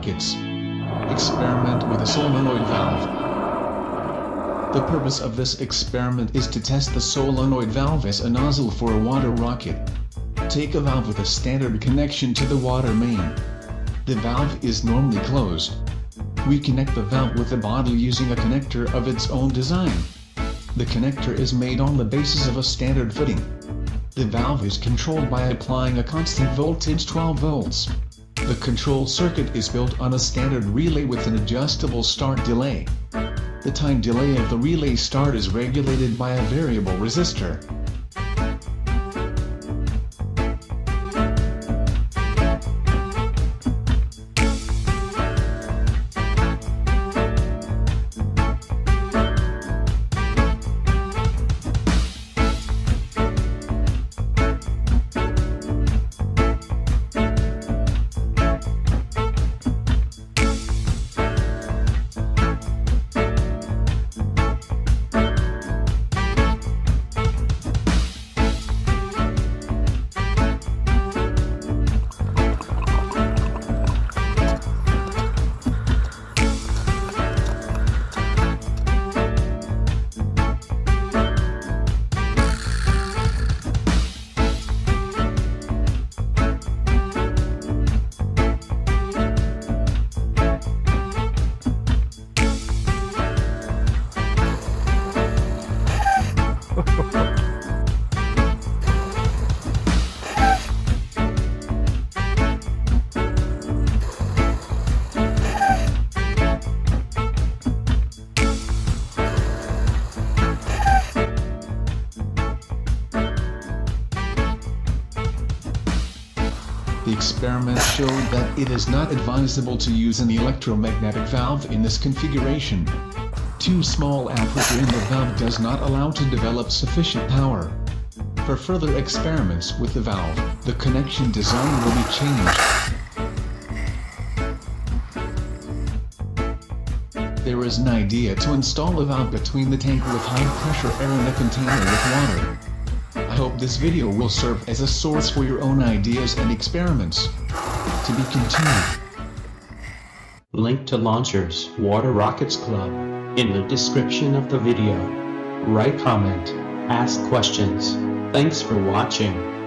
rockets. Experiment with a solenoid valve. The purpose of this experiment is to test the solenoid valve as a nozzle for a water rocket. Take a valve with a standard connection to the water main. The valve is normally closed. We connect the valve with a bottle using a connector of its own design. The connector is made on the basis of a standard fitting. The valve is controlled by applying a constant voltage 12 volts. The control circuit is built on a standard relay with an adjustable start delay. The time delay of the relay start is regulated by a variable resistor. The experiment showed that it is not advisable to use an electromagnetic valve in this configuration. Too small aperture in the valve does not allow to develop sufficient power. For further experiments with the valve, the connection design will be changed. There is an idea to install a valve between the tank with high pressure air and a container with water. I hope this video will serve as a source for your own ideas and experiments. To be continued. Link to Launchers Water Rockets Club in the description of the video. Write comment, ask questions. Thanks for watching.